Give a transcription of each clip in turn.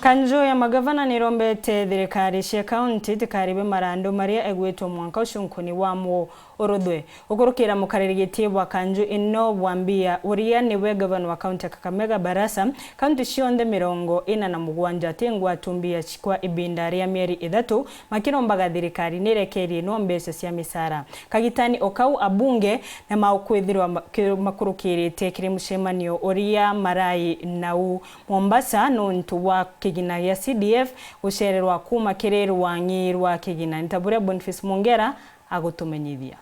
Kanjo ya magavana nirombete thirikari cia kaunti tikaribe marandu maria egwetwo mwanka UCUNKUNI wamwo uruthwe ukurukira mukaririgitie wa kanjo ino bwambia uria niwe gavana wa kaunti Kakamega BARASA kaunti CIONTHE 47 tengwa atumbia chikwa ibinda ria mieri 3 makirombaga thirikari nirekerie no mbesa cia misara kagitani okau ABUNGE na maukwithirwa makurukirite kiri mucemanio uria marai nau Mombasa nontu wa KIGINA ya CDF ushererwa kuma kireru wangirwa KIGINA ntabure Boniface Mongera agutumenyithia.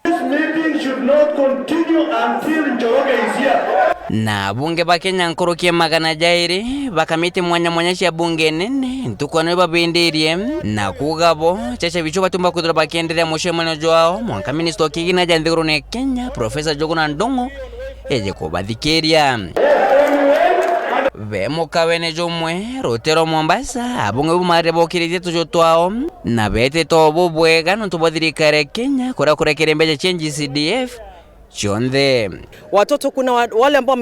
This meeting should not continue until Njoroge is here. Na bunge ba Kenya nkorokie magana jairi bakamite mwanya cia bunge nene ntukwana babindirie na kugabo chacha bicho batumba kudura bakendelea mucemanio jwao mwanka minister KIGINA janthiguru ne Kenya Professor Joguna Ndongo eje kubathikeria Vemo kawene jomwe rotero Mombasa abunge bumare bokiritie tujo twao na bete tobo bwega nontu Thirikari Kenya kura kurekere mbeje NG-CDF CIONTHE. Watoto kuna wale ambao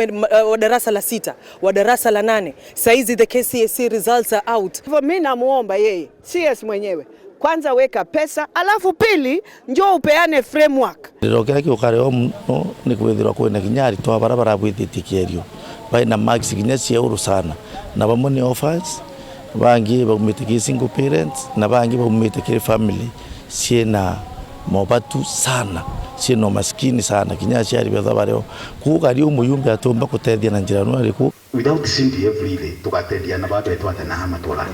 wa darasa la 6, wa darasa la 8. Saizi the KCSE results are out. Hivyo mimi namuomba yeye, CS mwenyewe, kwanza weka pesa, alafu pili njoo upeane framework. Rokera kiukareo no ni kwithirwa kwina kinyari twa barabara bwithitikerio. Baina max kinyasi euro sana. Na bamoni offers bangi bakumite single parents na bangi bakumite family siena mobatu sana. Sino maskini sana kinyasi ari betha bareo kugari umuyumbe atomba kutethia na njira no ariku without CDF really tugatedia na bado etwate na hama tola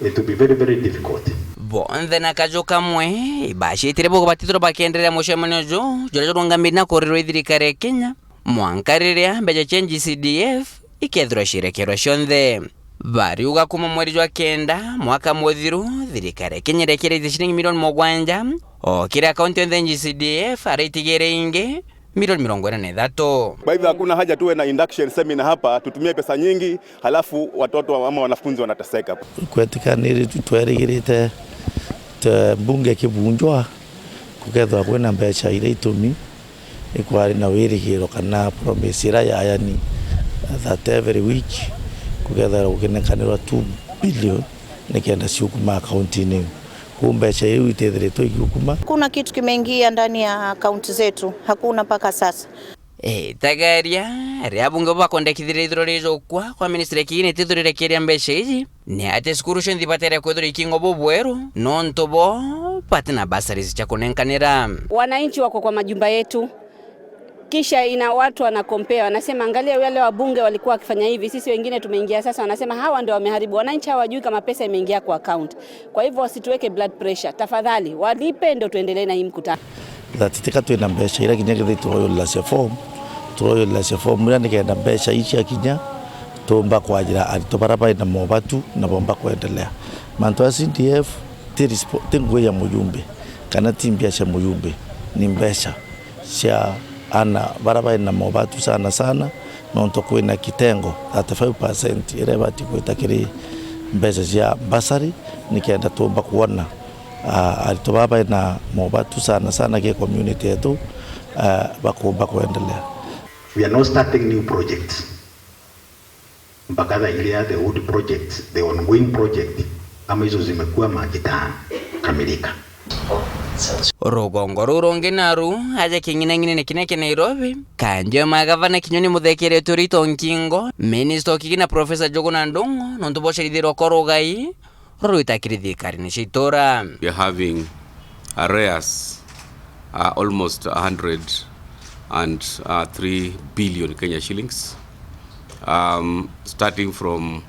it will be very very difficult. Bonthe na kajo kamwe bashitire boko batitoro bakendelea mucemanio jo rungambina korero Thirikari Kenya mwankariria mbeje NG-CDF ikethirwa cirekerwa CIONTHE bariuga kuma mweri wa kenda mwaka muthiru Thirikari Kenya irekereirie shilingi milioni 7 o kira kaunti yonthe NG-CDF araitigere inge milioni 43. Kwa hivyo hakuna haja tuwe na induction seminar hapa tutumie pesa nyingi halafu watoto ama wanafunzi wanateseka. Kwetikani tutwerigirite bunge kibunjwa kugethwa kwina mbeca ire itumi ikwari na wirigiro kana promise ira yani that every week kugethwa gukinekanirwa 2 billion nikenda ciukuma akaunti-ini kumbeca hiyo itethirito igukuma. Kuna kitu kimeingia ndani ya akaunti zetu, hakuna paka sasa. Tagaria ria bunge bakondekithire ithiro rijo kwa ministry KIGINA tithurire kiria mbeca iji ni ate skuru cio nthipatire kwithura ikingo bobweru nonto bo patina basaries cha kunenkanira. Wananchi wako kwa majumba yetu kisha ina watu wana compare wanasema angalia wale wabunge walikuwa wakifanya hivi, sisi wengine tumeingia sasa, wanasema hawa ndio wameharibu. Wananchi hawajui kama pesa imeingia kwa account. Kwa hivyo wasituweke blood pressure, tafadhali walipe ndio tuendelee na hii mkutano. Thatika twina mbeca ira kinya githitwo yo la form mura nikenda mbeca ici akinya tomba kwa njira arito barabara na mobatu na bomba kuendelea mantu ya CDF tingo ya mujumbe kana timbia cia mujumbe ni mbeca cia ana barabara na mobatu sana nonto kwina kitengo 35% ire bati kwitakiri mbeca cia basari nikenda tomba kuona arito barabara na mobatu sana ke community yetu bakomba kuendelea. We are not starting new projects. Mpaka ile the old projects, the ongoing project ama hizo zimekuwa makita kamilika. Rugongo ruronge naru aje kingine kineke Nairobi kanjo magavana kinyoni muthekere turito nkingo minister KIGINA Professor Joguna Ndongo nonto bocerithiro korogai ruitakiri Thirikari ni citora. We are having arrears almost 103 billion Kenya shillings. Starting from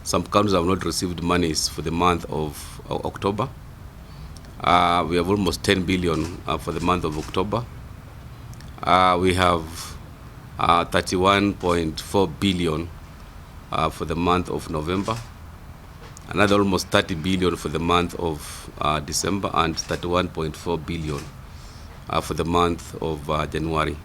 some counties have not received monies for the month of October. We have almost 10 billion for the month of October. We have 31.4 billion for the month of November. Another almost 30 billion for the month of December and 31.4 billion for the month of January.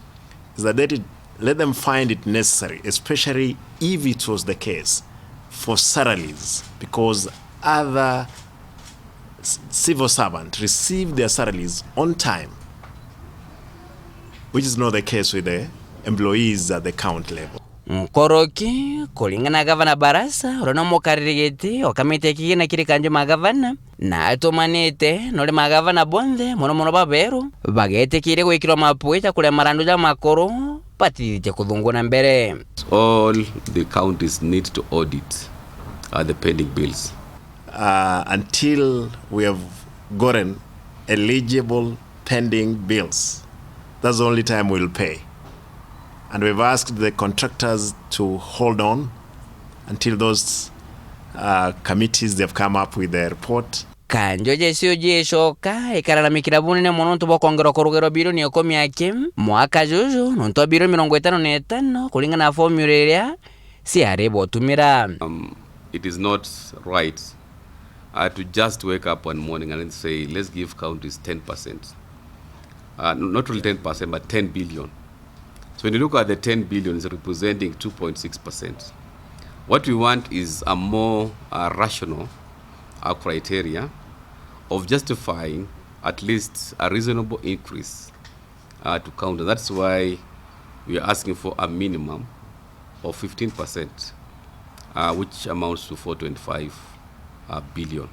Let them find it necessary, especially if it was the case for salaries, because other civil servants receive their salaries on time, which is not the case with the employees at the county level. Nkoroki kulingana gavana Barasa urona mukaririgeti okamite kigina kiri kanje magavana na atumanite nole magavana bonthe mono baberu bagete kire gwikirwa mapuita kule marandu ja makoro patite kuthunguna mbere. All the counties need to audit the pending bills until we have gotten eligible pending bills. That's the only time we'll pay. And we've asked the contractors to hold on until those committees they've come up with their report. Kanjo jesio jeshoka ikaralamikira bunene muno ntubo kongero korugero biro ni 10 mwaka juju nonto biro 55 kulingana na formula area si arebo tumira. It is not right to just wake up one morning and say let's give counties 10%. Not really 10%, but 10 billion. So when you look at the 10 billion, it's representing 2.6%. What we want is a more rational criteria of justifying at least a reasonable increase to counter. That's why we are asking for a minimum of 15%, which amounts to 425 billion.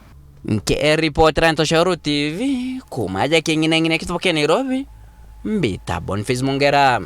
Nke reporter Ntoshauru TV kumaja kingine ngine kitupoke Nairobi mbita Boniface Mongera.